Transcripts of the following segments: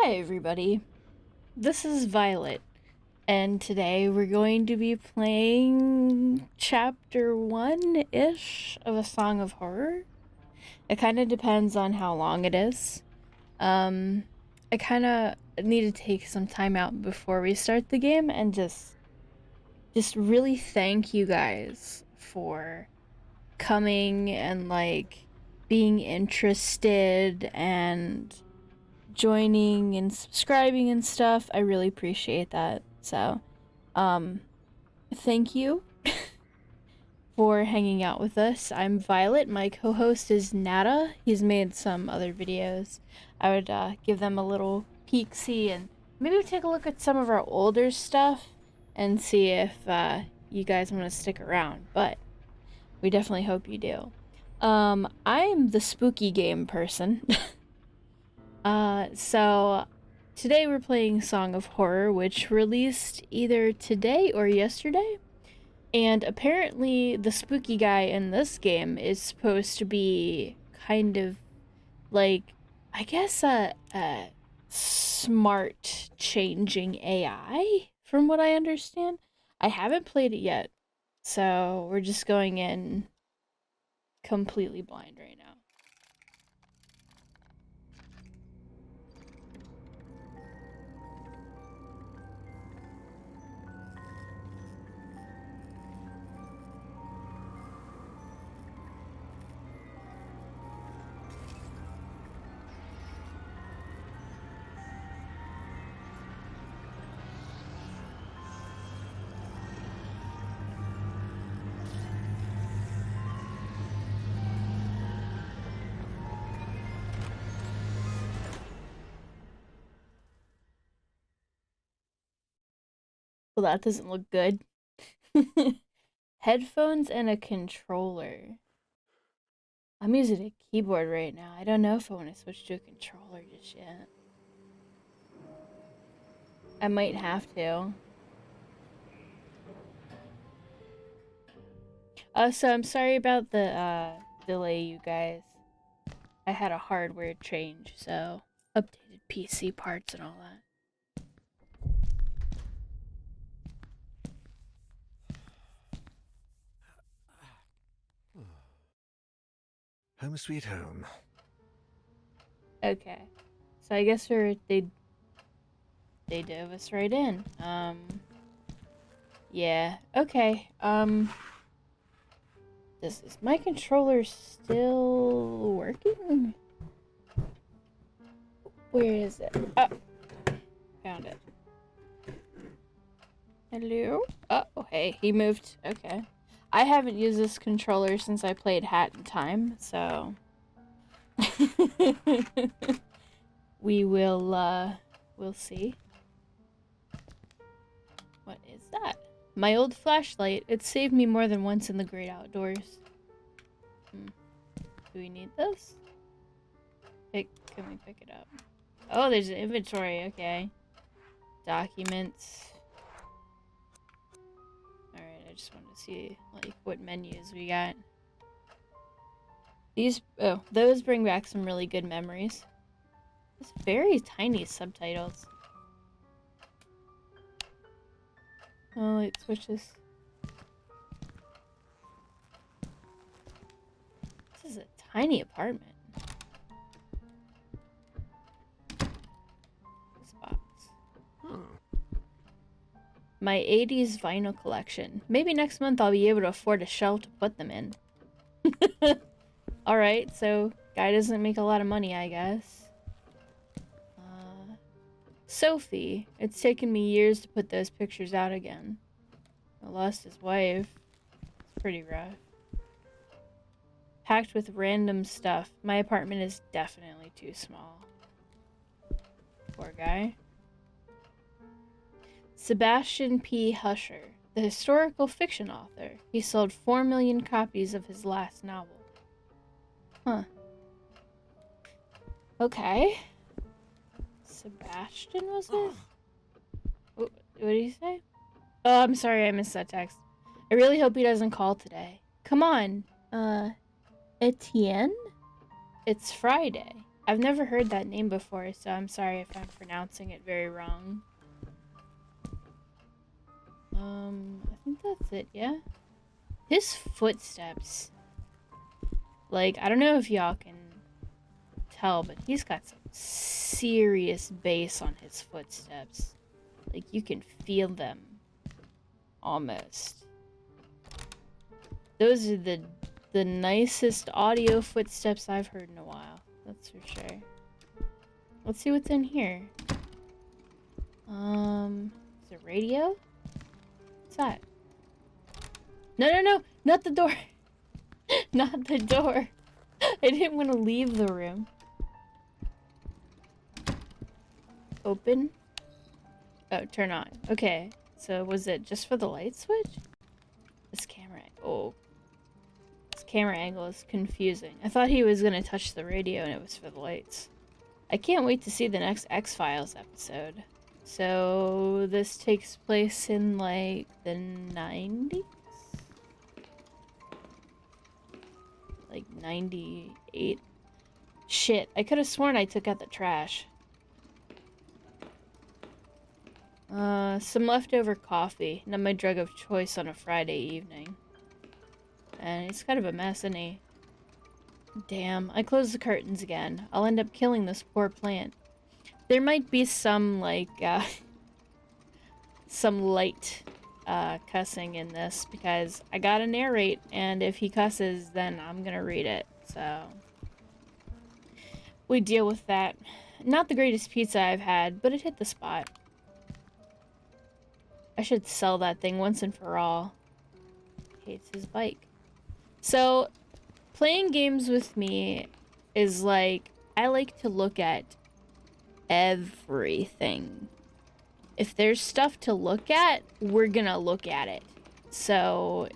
Hi everybody, this is Violet, and today we're going to be playing chapter 1-ish of A Song of Horror. It kind of depends on how long it is. I kind of need to take some time out before we start the game and just really thank you guys for coming and being interested and joining and subscribing and stuff. I really appreciate that. So, thank you for hanging out with us. I'm Violet. My co-host is Nada. He's made some other videos. I would give them a little peek-see and maybe take a look at some of our older stuff and see if you guys want to stick around. But we definitely hope you do. I'm the spooky game person. So today we're playing Song of Horror, which released either today or yesterday. And apparently the spooky guy in this game is supposed to be kind of like, I guess, a smart changing AI, from what I understand. I haven't played it yet, so we're just going in completely blind right now. Well, that doesn't look good. Headphones and a controller. I'm using a keyboard right now. I don't know if I want to switch to a controller just yet. I might have to. So I'm sorry about the delay, you guys. I had a hardware change, so updated PC parts and all that. Home sweet home. Okay, so I guess they dove us right in. Yeah. Okay. Is my controller still working? Where is it? Oh, found it. Hello? Oh, hey, he moved. Okay. I haven't used this controller since I played Hat in Time, so we'll see. What is that? My old flashlight. It saved me more than once in the great outdoors. Do we need this? Can we pick it up? Oh, there's an inventory. Okay. Documents. Alright, I just wanted to see, what menus we got. Those bring back some really good memories. It's very tiny subtitles. Oh, light switches. This is a tiny apartment. This box. My 80s vinyl collection. Maybe next month I'll be able to afford a shelf to put them in. Alright, so guy doesn't make a lot of money, I guess. Sophie. It's taken me years to put those pictures out again. I lost his wife. It's pretty rough. Packed with random stuff. My apartment is definitely too small. Poor guy. Sebastian P. Husher, the historical fiction author. He sold 4 million copies of his last novel. Huh. Okay. Sebastian, was it? What did he say? Oh, I'm sorry, I missed that text. I really hope he doesn't call today. Come on. Etienne? It's Friday. I've never heard that name before, so I'm sorry if I'm pronouncing it very wrong. I think that's it, yeah? His footsteps. Like, I don't know if y'all can tell, but he's got some serious bass on his footsteps. Like, you can feel them. Almost. Those are the nicest audio footsteps I've heard in a while. That's for sure. Let's see what's in here. Is it radio? What's that? No, no, no! Not the door! Not the door! I didn't want to leave the room. Open? Oh, turn on. Okay. So was it just for the light switch? This camera... Oh. This camera angle is confusing. I thought he was gonna touch the radio and it was for the lights. I can't wait to see the next X-Files episode. So this takes place in like the 90s? Like 98. Shit, I could have sworn I took out the trash. Some leftover coffee. Not my drug of choice on a Friday evening. And it's kind of a mess, isn't he? Damn, I closed the curtains again. I'll end up killing this poor plant. There might be some, like, some light, cussing in this, because I gotta narrate, and if he cusses, then I'm gonna read it, so... we deal with that. Not the greatest pizza I've had, but it hit the spot. I should sell that thing once and for all. Hates his bike. So, playing games with me is like, I like to look at everything. If there's stuff to look at, we're gonna look at it. So,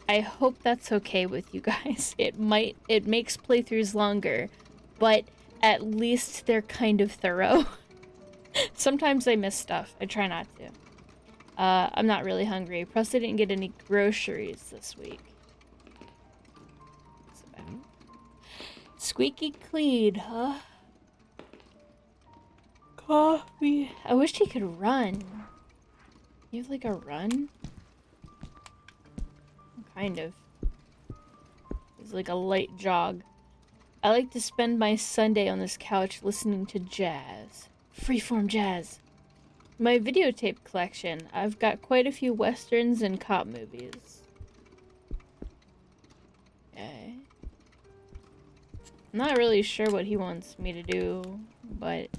I hope that's okay with you guys. It makes playthroughs longer, but at least they're kind of thorough. Sometimes I miss stuff. I try not to. I'm not really hungry. Plus, I didn't get any groceries this week. Squeaky clean, huh? Coffee. I wish he could run. You have like a run? Kind of. It's like a light jog. I like to spend my Sunday on this couch listening to jazz. Freeform jazz. My videotape collection. I've got quite a few westerns and cop movies. Okay. I'm not really sure what he wants me to do, but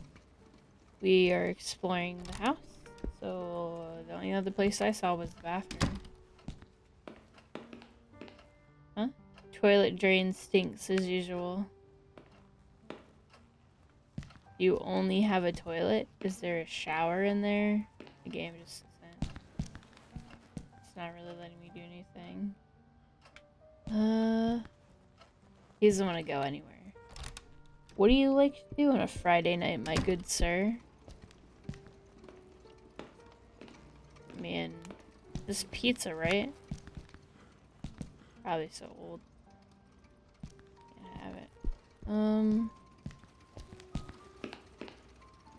we are exploring the house. So the only other place I saw was the bathroom. Huh? Toilet drain stinks as usual. You only have a toilet? Is there a shower in there? The game just isn't. It's not really letting me do anything. He doesn't want to go anywhere. What do you like to do on a Friday night, my good sir? Man, this pizza, right? Probably so old. Can't have it.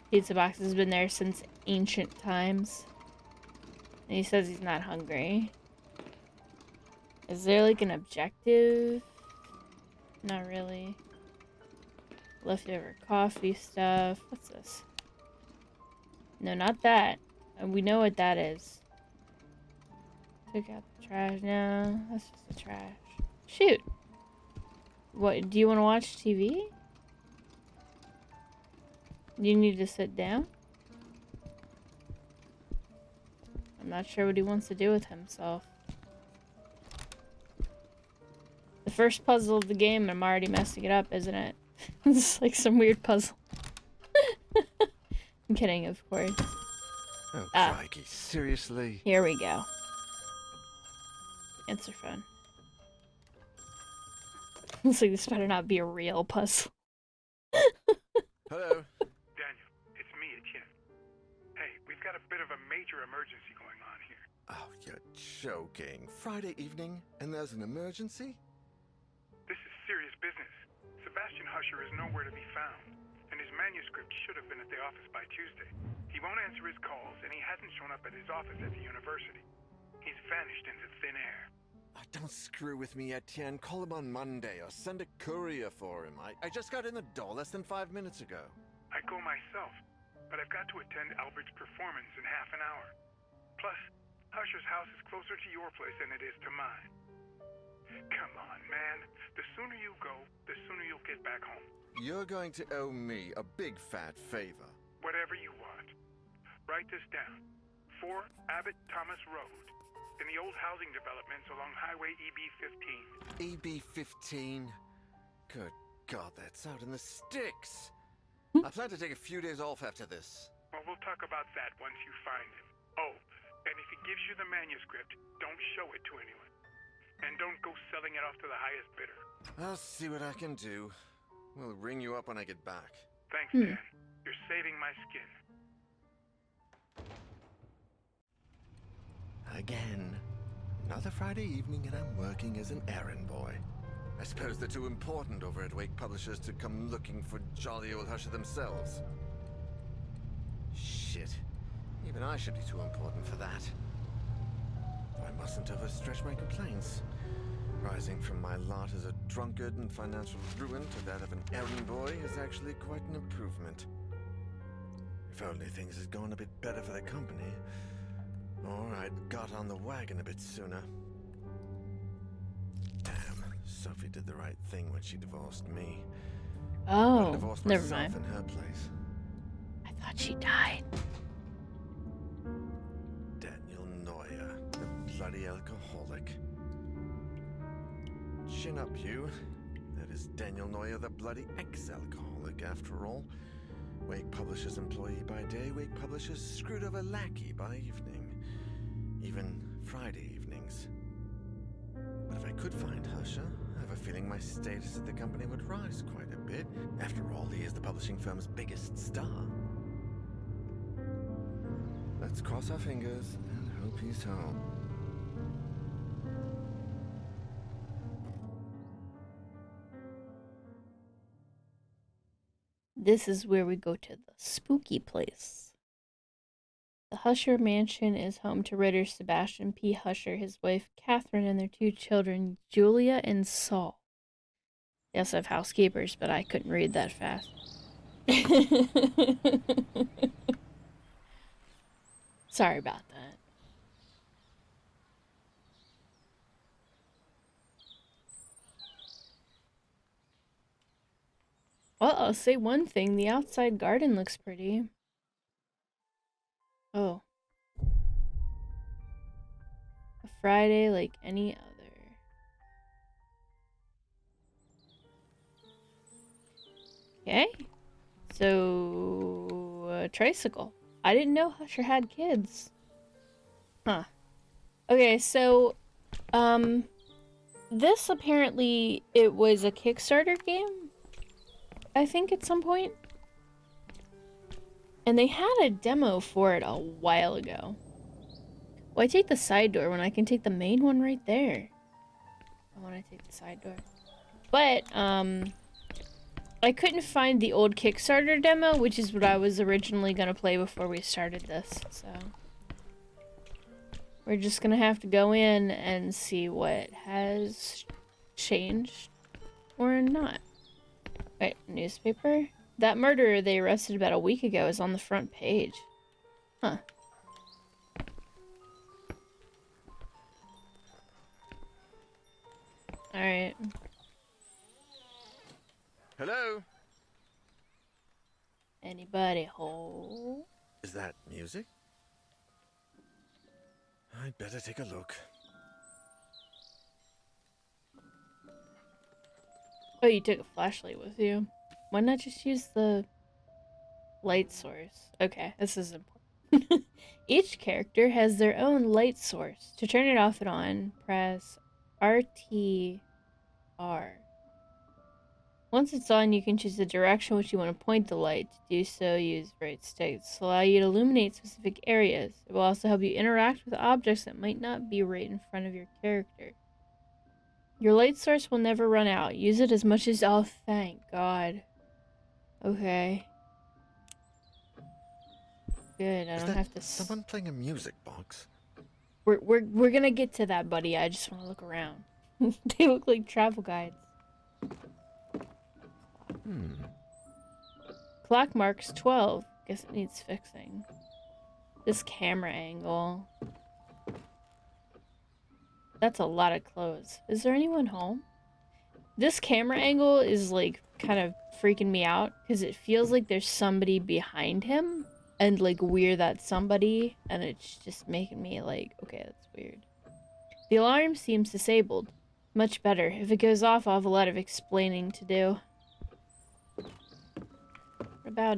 Pizza box has been there since ancient times. And he says he's not hungry. Is there like an objective? Not really. Leftover coffee stuff. What's this? No, not that. We know what that is. Took out the trash. No, that's just the trash. Shoot. What, do you want to watch TV? You need to sit down? I'm not sure what he wants to do with himself. The first puzzle of the game, and I'm already messing it up, isn't it? It's like some weird puzzle. I'm kidding, of course. Oh, crikey, seriously? Here we go. Answer phone. Looks like this better not be a real puzzle. Hello? Daniel, it's me, Etienne. Hey, we've got a bit of a major emergency going on here. Oh, you're joking. Friday evening, and there's an emergency? This is serious business. Sebastian Husher is nowhere to be found. manuscript should have been at the office by Tuesday. He won't answer his calls, and he hasn't shown up at his office at the university. He's vanished into thin air. Don't screw with me, Etienne. Call him on Monday or send a courier for him. I just got in the door less than 5 minutes ago. I'd go myself, but I've got to attend Albert's performance in half an hour. Plus, Husher's house is closer to your place than it is to mine. Come on, man. The sooner you go, the sooner you'll get back home. You're going to owe me a big fat favor. Whatever you want. Write this down. 4 Abbott Thomas Road, in the old housing developments along Highway EB-15. EB-15? Good God, that's out in the sticks. I plan to take a few days off after this. Well, we'll talk about that once you find him. Oh, and if he gives you the manuscript, don't show it to anyone. And don't go selling it off to the highest bidder. I'll see what I can do. We'll ring you up when I get back. Thanks, Dan. You're saving my skin. Again. Another Friday evening and I'm working as an errand boy. I suppose they're too important over at Wake Publishers to come looking for jolly old Husher themselves. Shit. Even I should be too important for that. Though I mustn't overstretch my complaints. Rising from my lot as a drunkard and financial ruin to that of an errand boy is actually quite an improvement. If only things had gone a bit better for the company, or I'd got on the wagon a bit sooner. Damn, Sophie did the right thing when she divorced me. Oh, divorced never myself mind. in her place. I thought she died. Daniel Neuer, the bloody alcoholic. Chin up, you. That is Daniel Neuer, the bloody ex-alcoholic, after all. Wake Publishers employee by day, Wake Publishers screwed over lackey by evening. Even Friday evenings. But if I could find Husher, I have a feeling my status at the company would rise quite a bit. After all, he is the publishing firm's biggest star. Let's cross our fingers and hope he's home. This is where we go to the spooky place. The Husher mansion is home to writer Sebastian P. Husher, his wife Catherine, and their 2 children, Julia and Saul. They also have housekeepers, but I couldn't read that fast. Sorry about that. Well, I'll say one thing. The outside garden looks pretty. Oh. A Friday like any other. Okay. So, a tricycle. I didn't know Husher had kids. Huh. Okay, so, this apparently, it was a Kickstarter game? I think at some point. And they had a demo for it a while ago. Why take the side door when I can take the main one right there? I want to take the side door. But, I couldn't find the old Kickstarter demo, which is what I was originally going to play before we started this, so... We're just going to have to go in and see what has changed or not. Wait, newspaper? That murderer they arrested about a week ago is on the front page. Huh. Alright. Hello? Anybody home? Is that music? I'd better take a look. Oh, you took a flashlight with you. Why not just use the light source? Okay, this is important. Each character has their own light source. To turn it off and on, press RTR. Once it's on, you can choose the direction which you want to point the light. To do so, use right sticks. This will allow you to illuminate specific areas. It will also help you interact with objects that might not be right in front of your character. Your light source will never run out. Use it as much as... Oh, thank God. Okay. Good, I Is don't that have to... someone playing a music box? We're gonna get to that, buddy. I just want to look around. They look like travel guides. Clock marks 12. Guess it needs fixing. This camera angle. That's a lot of clothes. Is there anyone home? This camera angle is like kind of freaking me out because it feels like there's somebody behind him and like we're that somebody, and it's just making me like, okay, that's weird. The alarm seems disabled. Much better. If it goes off, I'll have a lot of explaining to do. What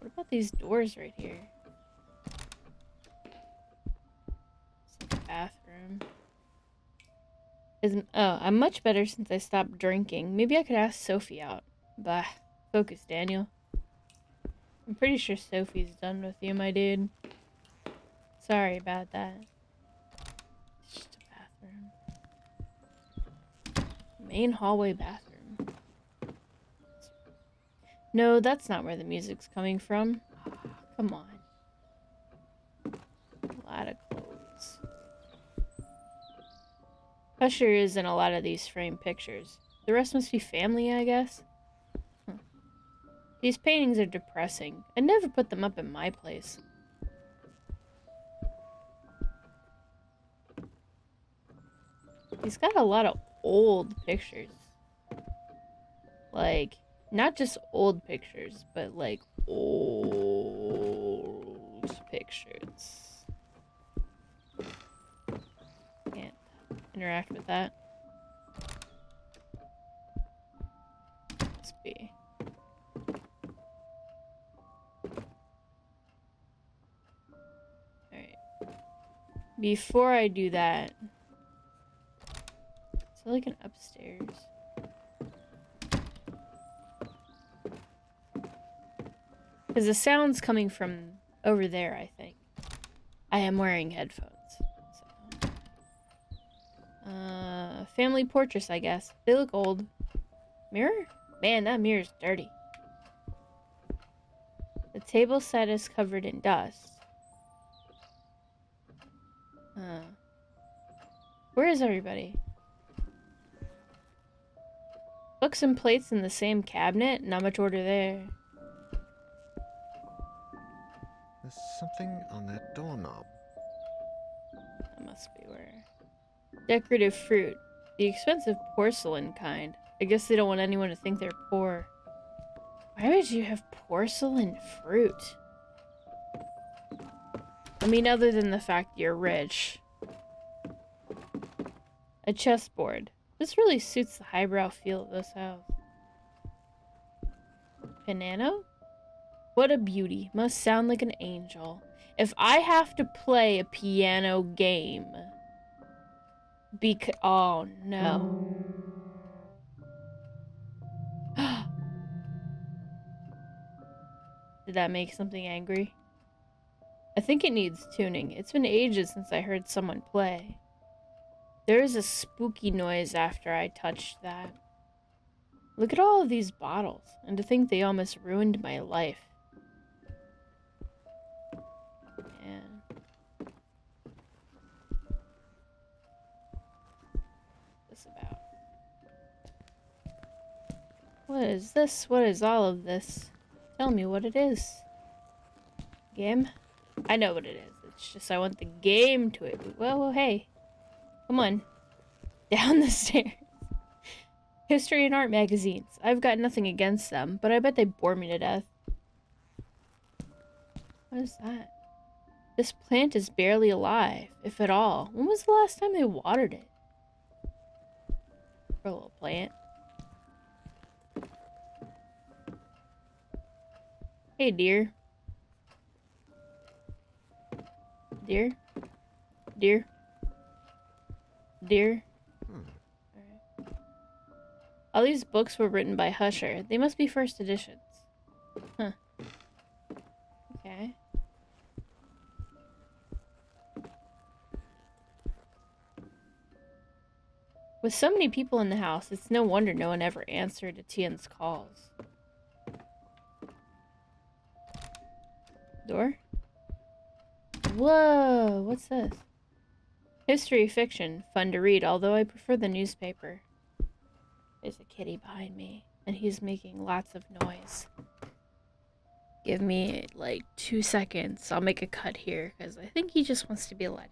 about these doors right here? It's like a bathroom. I'm much better since I stopped drinking. Maybe I could ask Sophie out. Bah. Focus, Daniel. I'm pretty sure Sophie's done with you, my dude. Sorry about that. It's just a bathroom. Main hallway bathroom. No, that's not where the music's coming from. Come on. A lot of clothes. Usher is in a lot of these framed pictures. The rest must be family, I guess. These paintings are depressing. I'd never put them up in my place. He's got a lot of old pictures. Like, not just old pictures, but like old pictures. Can't interact with that. Let's be. Alright. Before I do that, is there like an upstairs? Because the sound's coming from over there, I think. I am wearing headphones. So. Family portraits, I guess. They look old. Mirror? Man, that mirror's dirty. The table set is covered in dust. Where is everybody? Books and plates in the same cabinet? Not much order there. There's something on that doorknob. That must be where. Decorative fruit. The expensive porcelain kind. I guess they don't want anyone to think they're poor. Why would you have porcelain fruit? I mean, other than the fact you're rich. A chessboard. This really suits the highbrow feel of this house. Piano? What a beauty. Must sound like an angel. If I have to play a piano game... oh, no. Did that make something angry? I think it needs tuning. It's been ages since I heard someone play. There is a spooky noise after I touched that. Look at all of these bottles, and to think they almost ruined my life. Man. What's this about? What is this? What is all of this? Tell me what it is. Game? I know what it is. It's just I want the game to it. Well, hey. Come on. Down the stairs. History and art magazines. I've got nothing against them, but I bet they bore me to death. What is that? This plant is barely alive, if at all. When was the last time they watered it? Poor little plant. Hey, dear. Dear? Dear? Dear? Alright. All these books were written by Husher. They must be first editions. Huh. Okay. With so many people in the house, it's no wonder no one ever answered Etienne's calls. Door? Whoa, what's this? History fiction, fun to read, although I prefer the newspaper. There's a kitty behind me, and he's making lots of noise. Give me like 2 seconds. I'll make a cut here, because I think he just wants to be let out.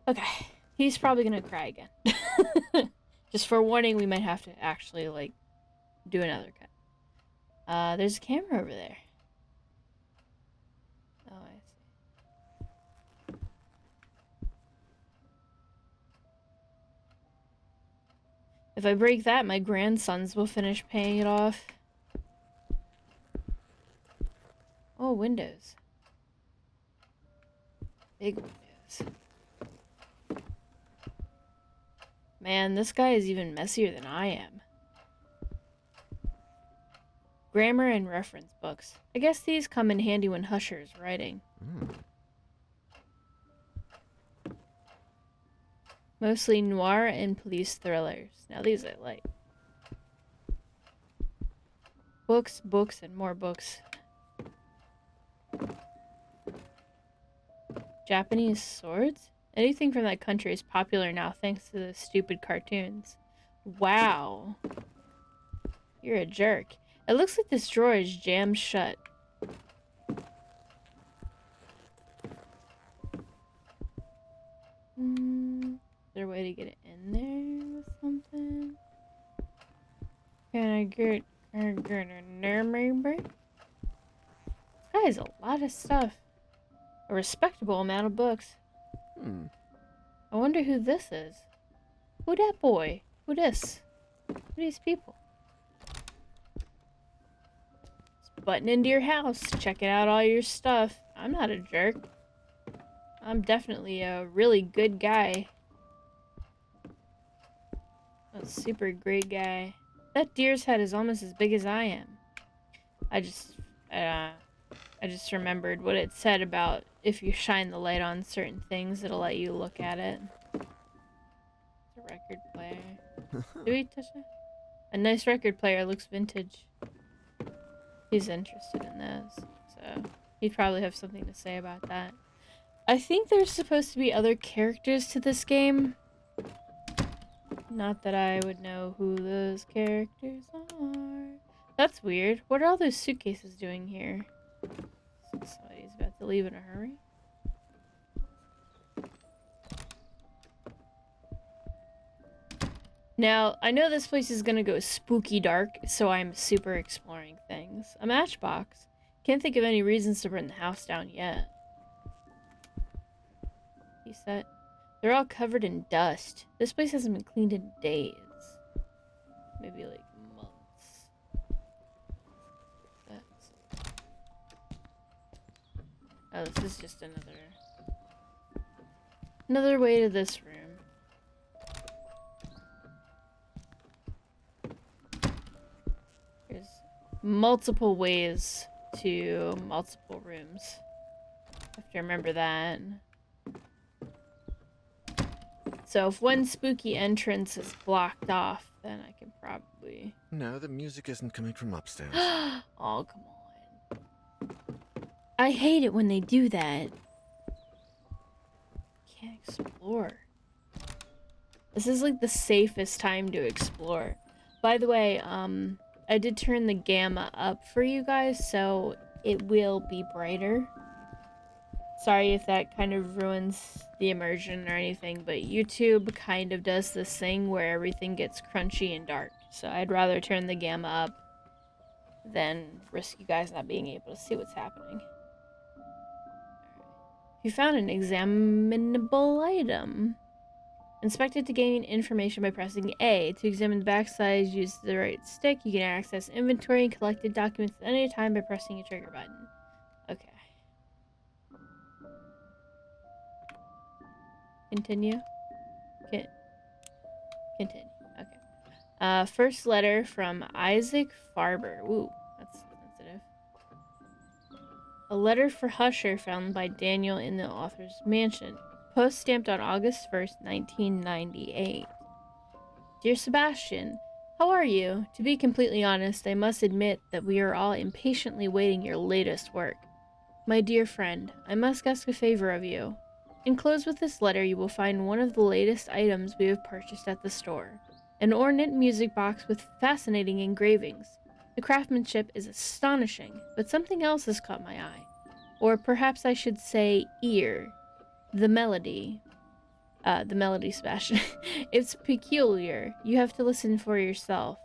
Okay, he's probably gonna cry again. Just for warning, we might have to actually, like, do another cut. There's a camera over there. Oh, I see. If I break that, my grandsons will finish paying it off. Oh, windows. Big windows. Man, this guy is even messier than I am. Grammar and reference books. I guess these come in handy when Husher is writing. Mostly noir and police thrillers. Now these I like. Books, books, and more books. Japanese swords? Anything from that country is popular now thanks to the stupid cartoons. Wow. You're a jerk. It looks like this drawer is jammed shut. Is there a way to get it in there with something? Can I get in there, maybe? This guy has a lot of stuff. A respectable amount of books. I wonder who this is. Who that boy? Who this? Who these people? Just button into your house, checking out all your stuff. I'm not a jerk. I'm definitely a really good guy. A super great guy. That deer's head is almost as big as I am. I just remembered what it said about if you shine the light on certain things, it'll let you look at it. It's a record player. Do we touch it? A nice record player, looks vintage. He's interested in this, so he'd probably have something to say about that. I think there's supposed to be other characters to this game. Not that I would know who those characters are. That's weird. What are all those suitcases doing here? Somebody's about to leave in a hurry. Now, I know this place is gonna go spooky dark, so I'm super exploring things. A matchbox. Can't think of any reasons to burn the house down yet. He said. They're all covered in dust. This place hasn't been cleaned in days. Maybe like months. Oh, this is just another way to this room. There's multiple ways to multiple rooms. I have to remember that. So if one spooky entrance is blocked off, then I can probably... No, the music isn't coming from upstairs. Oh, come on. I hate it when they do that. Can't explore. This is like the safest time to explore. By the way, I did turn the gamma up for you guys, so it will be brighter. Sorry if that kind of ruins the immersion or anything, but YouTube kind of does this thing where everything gets crunchy and dark. So I'd rather turn the gamma up than risk you guys not being able to see what's happening. You found an examinable item. Inspect it to gain information by pressing A. To examine the backside, use the right stick. You can access inventory and collected documents at any time by pressing a trigger button. Okay. Continue. Continue. Okay. First letter from Isaac Farber. Ooh, that's sensitive. A letter for Husher found by Daniel in the author's mansion. Post stamped on August 1st, 1998. Dear Sebastian, how are you? To be completely honest, I must admit that we are all impatiently waiting your latest work. My dear friend, I must ask a favor of you. Enclosed with this letter, you will find one of the latest items we have purchased at the store. An ornate music box with fascinating engravings. The craftsmanship is astonishing, but something else has caught my eye. Or perhaps I should say ear. The melody, Sebastian. It's peculiar. You have to listen for yourself.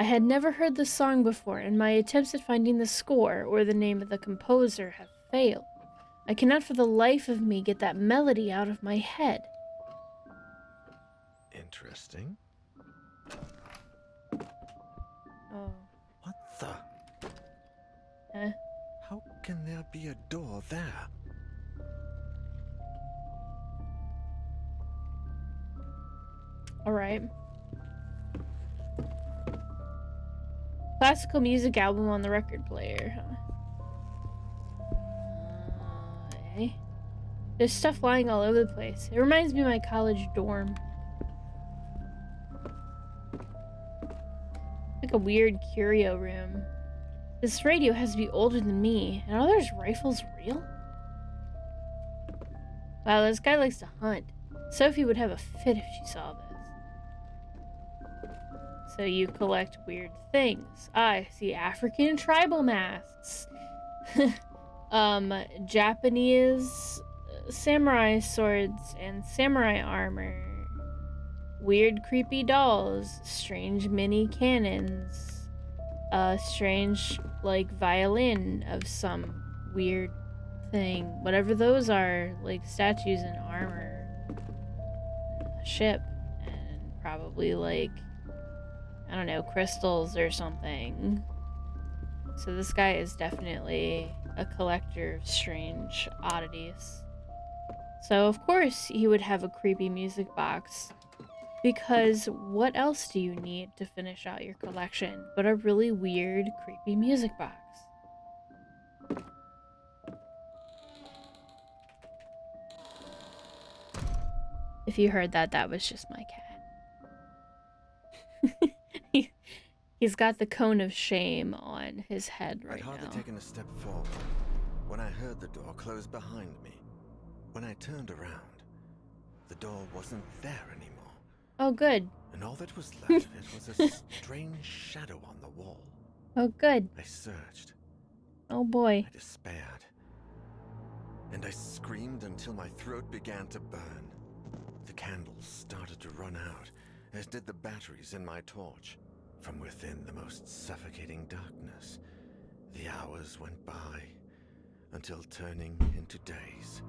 I had never heard the song before, and my attempts at finding the score or the name of the composer have failed. I cannot for the life of me get that melody out of my head. Interesting. Oh. What the? Huh? How can there be a door there? Alright. Classical music album on the record player, huh? Okay. There's stuff lying all over the place. It reminds me of my college dorm. Like a weird curio room. This radio has to be older than me. And are those rifles real? Wow, this guy likes to hunt. Sophie would have a fit if she saw this. So you collect weird things. I see African tribal masks. Japanese samurai swords and samurai armor. Weird creepy dolls. Strange mini cannons. A strange, like, violin of some weird thing. Whatever those are, like statues and armor. A ship. And probably, like, I don't know, crystals or something. So this guy is definitely a collector of strange oddities. So of course he would have a creepy music box. Because what else do you need to finish out your collection but a really weird, creepy music box? If you heard that, that was just my cat. He's got the cone of shame on his head right now. I'd hardly taken a step forward when I heard the door close behind me. When I turned around, the door wasn't there anymore. Oh, good. And all that was left of it was a strange shadow on the wall. Oh, good. I searched. Oh, boy. I despaired. And I screamed until my throat began to burn. The candles started to run out, as did the batteries in my torch. From within the most suffocating darkness, the hours went by, until turning into days.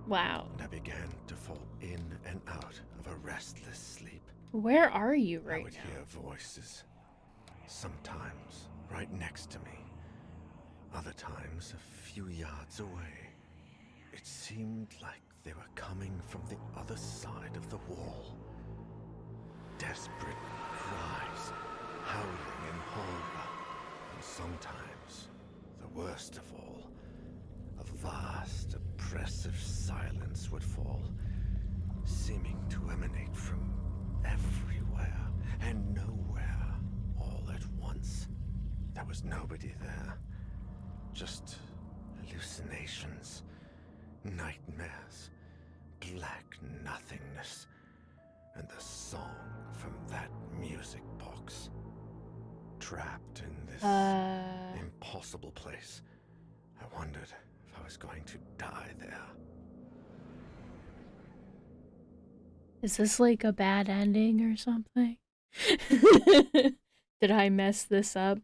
Wow. And I began to fall in and out of a restless sleep. Where are you right now? I would hear voices, sometimes right next to me, other times a few yards away. It seemed like they were coming from the other side of the wall. Desperate cries, howling in horror, and sometimes, the worst of all, a vast, oppressive silence would fall, seeming to emanate from everywhere and nowhere all at once. There was nobody there, just hallucinations, nightmares, black nothingness, and the song from that music box. Trapped in this impossible place, I wondered if I was going to die there. Is this like a bad ending or something? Did I mess this up?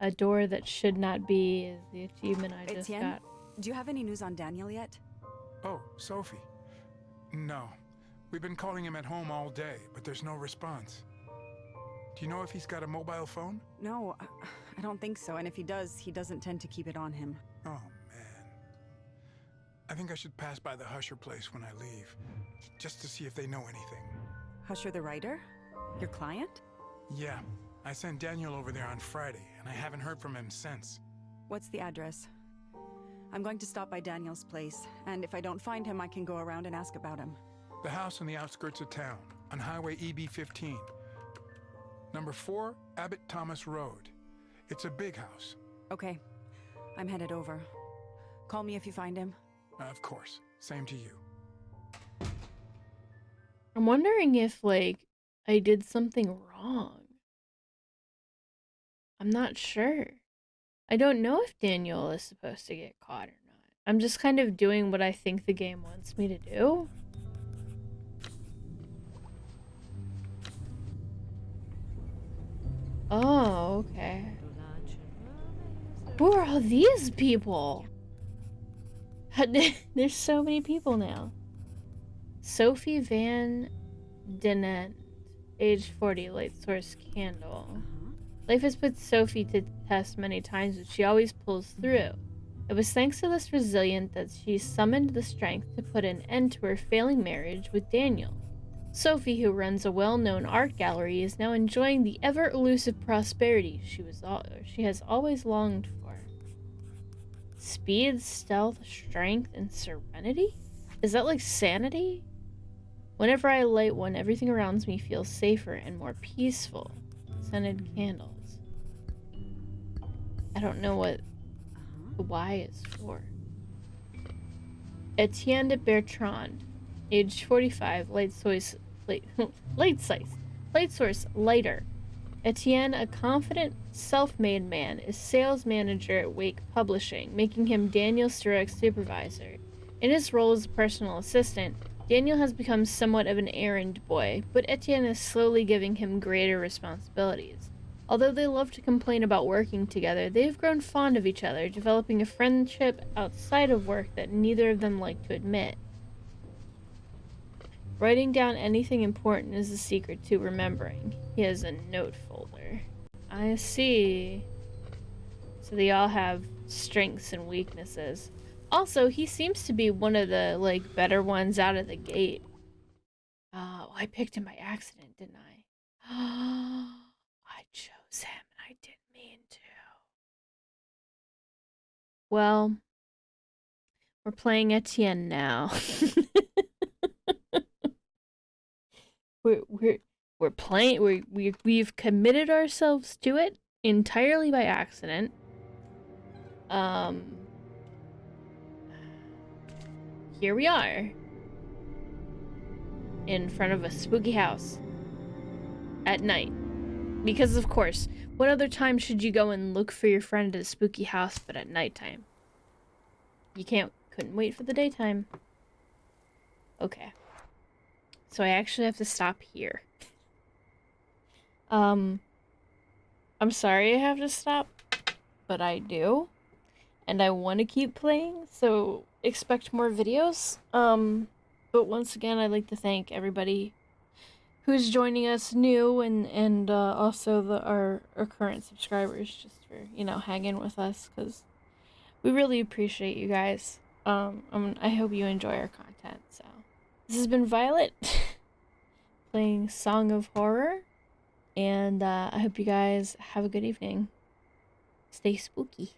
A door that should not be is the achievement I just Etienne, got. do you have any news on Daniel yet? Oh, Sophie. No. We've been calling him at home all day, but there's no response. Do you know if he's got a mobile phone? No, I don't think so. And if he does, he doesn't tend to keep it on him. Oh, man. I think I should pass by the Husher place when I leave, just to see if they know anything. Husher the writer? Your client? Yeah. I sent Daniel over there on Friday, and I haven't heard from him since. What's the address? I'm going to stop by Daniel's place, and if I don't find him, I can go around and ask about him. The house on the outskirts of town, on Highway EB-15. Number 4, Abbott Thomas Road. It's a big house. Okay. I'm headed over. Call me if you find him. Of course. Same to you. I'm wondering if, like, I did something wrong. I'm not sure. I don't know if Daniel is supposed to get caught or not. I'm just kind of doing what I think the game wants me to do. Oh, okay. Who are all these people? There's so many people now. Sophie Van Denent, age 40, light source candle. Life has put Sophie to the test many times, but she always pulls through. It was thanks to this resilience that she summoned the strength to put an end to her failing marriage with Daniel. Sophie, who runs a well-known art gallery, is now enjoying the ever-elusive prosperity she has always longed for. Speed, stealth, strength, and serenity? Is that like sanity? Whenever I light one, everything around me feels safer and more peaceful. Scented candles. I don't know what the Y is for. Etienne de Bertrand, age 45, light source lighter. Etienne, a confident, self-made man, is sales manager at Wake Publishing, making him Daniel's direct supervisor. In his role as a personal assistant, Daniel has become somewhat of an errand boy, but Etienne is slowly giving him greater responsibilities. Although they love to complain about working together, they have grown fond of each other, developing a friendship outside of work that neither of them like to admit. Writing down anything important is the secret to remembering. He has a note folder. I see. So they all have strengths and weaknesses. Also, he seems to be one of the, like, better ones out of the gate. Oh, I picked him by accident, didn't I? I chose him and I didn't mean to. Well, we're playing Etienne now. we're playing. We've committed ourselves to it entirely by accident. Here we are. In front of a spooky house. At night. Because of course, what other time should you go and look for your friend at a spooky house but at nighttime? You couldn't wait for the daytime. Okay. So I actually have to stop here. I'm sorry I have to stop, but I do. And I want to keep playing, so expect more videos. But once again, I'd like to thank everybody who's joining us new and also our current subscribers just for, you know, hanging with us, because we really appreciate you guys. I hope you enjoy our content. So this has been Violet playing Song of Horror, and I hope you guys have a good evening. Stay spooky.